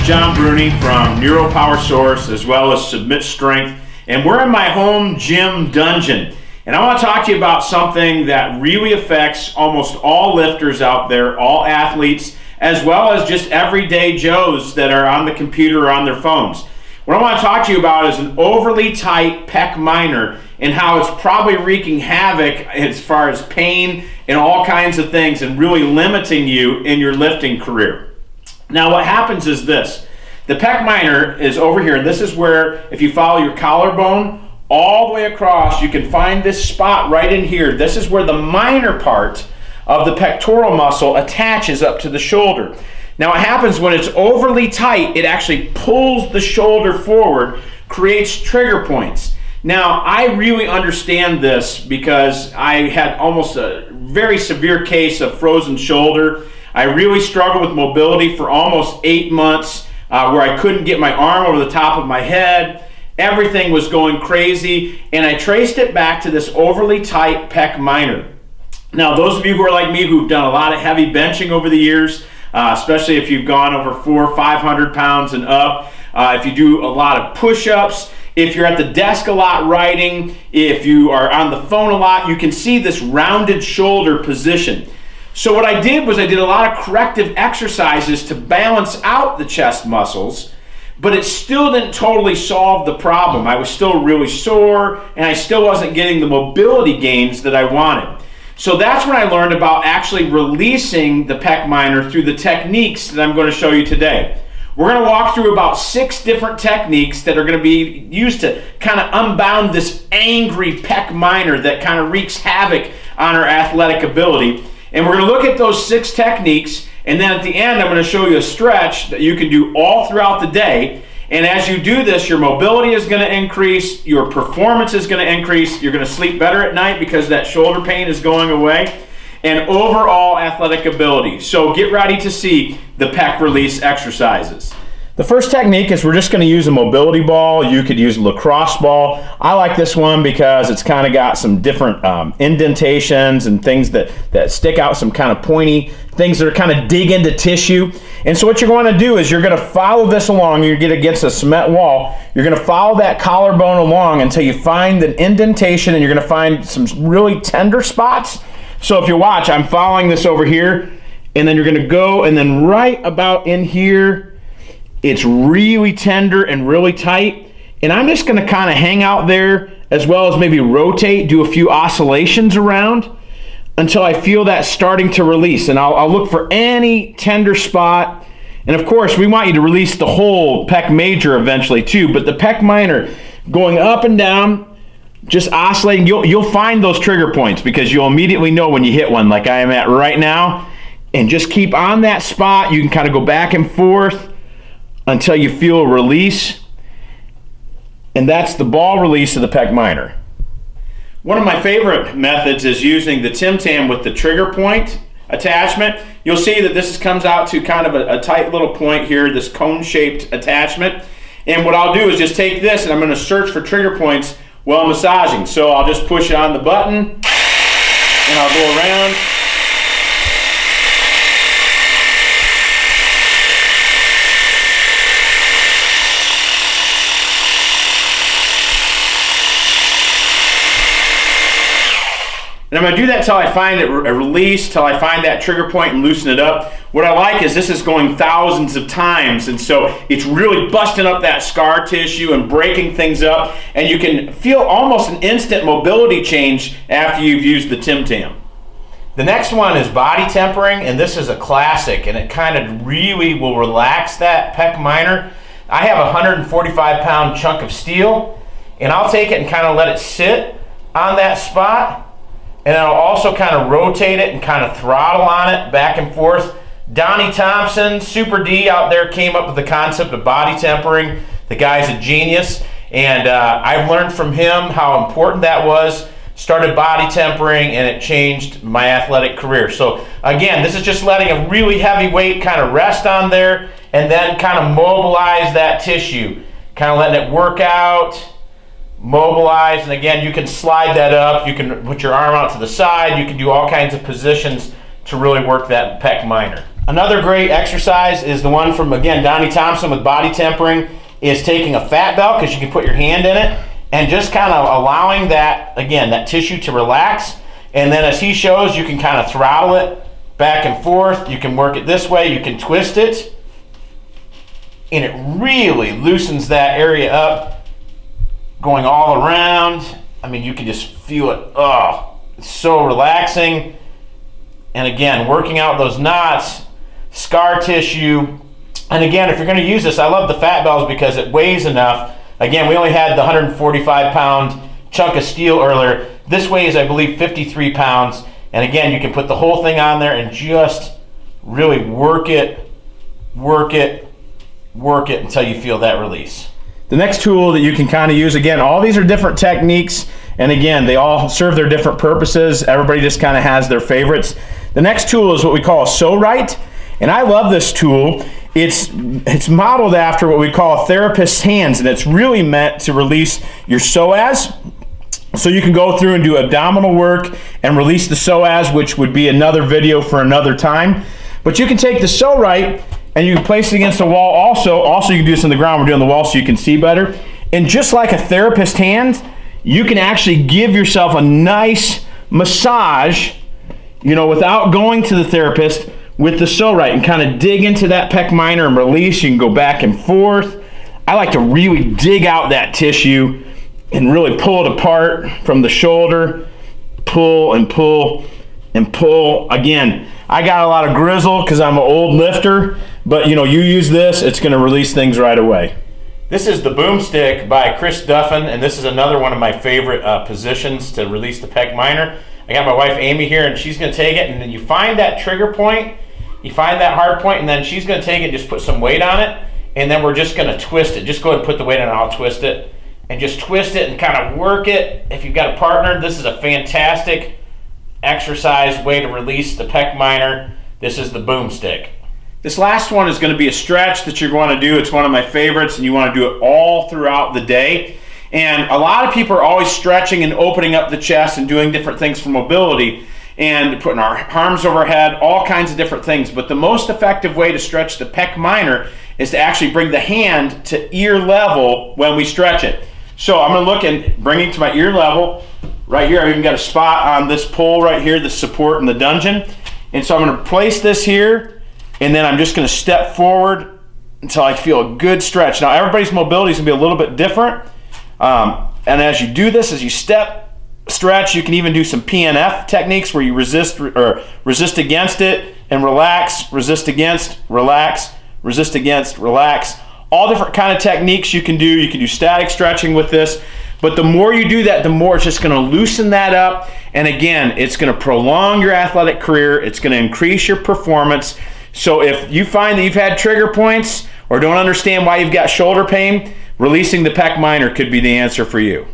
is Jon Bruney from Neuro Power Source as well as Submit Strength, and we're in my home gym dungeon. And I want to talk to you about something that really affects almost all lifters out there, all athletes, as well as just everyday Joes that are on the computer or on their phones. What I want to talk to you about is an overly tight pec minor and how it's probably wreaking havoc as far as pain and all kinds of things and really limiting you in your lifting career. Now what happens is this. The pec minor is over here, and this is where, if you follow your collarbone all the way across, you can find this spot right in here. This is where the minor part of the pectoral muscle attaches up to the shoulder. Now what happens when it's overly tight, it actually pulls the shoulder forward, creates trigger points. Now I really understand this because I had almost a very severe case of frozen shoulder. I really struggled with mobility for almost 8 months where I couldn't get my arm over the top of my head. Everything was going crazy, and I traced it back to this overly tight pec minor. Now those of you who are like me who've done a lot of heavy benching over the years, especially if you've gone over 400 or 500 pounds and up, if you do a lot of push-ups, if you're at the desk a lot writing, if you are on the phone a lot, you can see this rounded shoulder position. So what I did was I did a lot of corrective exercises to balance out the chest muscles, but it still didn't totally solve the problem. I was still really sore, and I still wasn't getting the mobility gains that I wanted. So that's when I learned about actually releasing the pec minor through the techniques that I'm going to show you today. We're going to walk through about 6 different techniques that are going to be used to kind of unbound this angry pec minor that kind of wreaks havoc on our athletic ability. And we're going to look at those 6 techniques, and then at the end I'm going to show you a stretch that you can do all throughout the day. And as you do this, your mobility is going to increase, your performance is going to increase, you're going to sleep better at night because that shoulder pain is going away, and overall athletic ability. So get ready to see the pec release exercises. The first technique is we're just going to use a mobility ball. You could use a lacrosse ball. I like this one because it's kind of got some different indentations and things that stick out, some kind of pointy things that are kind of dig into tissue. And so what you're going to do is you're going to follow this along. You get against a cement wall. You're going to follow that collarbone along until you find an indentation, and you're going to find some really tender spots. So if you watch, I'm following this over here, and then you're going to go, and then right about in here, it's really tender and really tight, and I'm just going to kind of hang out there as well as maybe rotate, do a few oscillations around until I feel that starting to release. And I'll look for any tender spot, and of course we want you to release the whole pec major eventually too, but the pec minor going up and down, just oscillating, you'll find those trigger points because you'll immediately know when you hit one like I am at right now, and just keep on that spot. You can kind of go back and forth until you feel a release, and that's the ball release of the pec minor. One of my favorite methods is using the TimTam with the trigger point attachment. You'll see that this comes out to kind of a tight little point here, this cone-shaped attachment. And what I'll do is just take this and I'm going to search for trigger points while massaging. So I'll just push it on the button and I'll go around. And I'm going to do that till I find it a release, till I find that trigger point and loosen it up. What I like is this is going thousands of times, and so it's really busting up that scar tissue and breaking things up, and you can feel almost an instant mobility change after you've used the TimTam. The next one is body tempering, and this is a classic, and it kind of really will relax that pec minor. I have a 145-pound chunk of steel, and I'll take it and kind of let it sit on that spot. And I'll also kind of rotate it and kind of throttle on it back and forth. Donnie Thompson, Super D out there, came up with the concept of body tempering. The guy's a genius, and I've learned from him how important that was. Started body tempering, and it changed my athletic career. So again, this is just letting a really heavy weight kind of rest on there and then kind of mobilize that tissue. Kind of letting it work out, mobilize, and again, you can slide that up, you can put your arm out to the side, you can do all kinds of positions to really work that pec minor. Another great exercise is the one from, again, Donnie Thompson with body tempering, is taking a Fatbell, because you can put your hand in it, and just kind of allowing that, again, that tissue to relax. And then as he shows, you can kind of throttle it back and forth. You can work it this way, you can twist it, and it really loosens that area up, going all around. I mean, you can just feel it. Oh, it's so relaxing. And again, working out those knots, scar tissue. And again, if you're going to use this, I love the Fatbells because it weighs enough. Again, we only had the 145-pound chunk of steel earlier. This weighs, I believe, 53 pounds. And again, you can put the whole thing on there and just really work it until you feel that release. The next tool that you can kind of use, again, all these are different techniques, and again, they all serve their different purposes. Everybody just kind of has their favorites. The next tool is what we call a Pso-Rite, and I love this tool. It's modeled after what we call a therapist's hands, and it's really meant to release your psoas. So you can go through and do abdominal work and release the psoas, which would be another video for another time. But you can take the Pso-Rite and you can place it against the wall also you can do this on the ground. We're doing the wall so you can see better. And just like a therapist's hand, you can actually give yourself a nice massage, you know, without going to the therapist, with the Pso-Rite, and kind of dig into that pec minor and release. You can go back and forth. I like to really dig out that tissue and really pull it apart from the shoulder. Pull and pull and pull. Again, I got a lot of grizzle because I'm an old lifter, but you know, you use this, it's going to release things right away. This is the Boomstick by Chris Duffin, and this is another one of my favorite positions to release the pec minor. I got my wife Amy here, and she's going to take it, and then you find that trigger point, you find that hard point, and then she's going to take it and just put some weight on it, and then we're just going to twist it. Just go ahead and put the weight on it, I'll twist it, and just twist it and kind of work it. If you've got a partner, this is a fantastic exercise way to release the pec minor. This is the Boomstick. This last one is going to be a stretch that you're going to do. It's one of my favorites, and you want to do it all throughout the day. And a lot of people are always stretching and opening up the chest and doing different things for mobility and putting our arms overhead, all kinds of different things. But the most effective way to stretch the pec minor is to actually bring the hand to ear level when we stretch it. So I'm going to look and bring it to my ear level. Right here, I've even got a spot on this pole right here, the support in the dungeon. And so I'm going to place this here, and then I'm just going to step forward until I feel a good stretch. Now, everybody's mobility is going to be a little bit different. And as you do this, as you step, stretch, you can even do some PNF techniques where you resist against it and relax, resist against, relax, resist against, relax. All different kind of techniques you can do. You can do static stretching with this. But the more you do that, the more it's just going to loosen that up. And again, it's going to prolong your athletic career. It's going to increase your performance. So if you find that you've had trigger points or don't understand why you've got shoulder pain, releasing the pec minor could be the answer for you.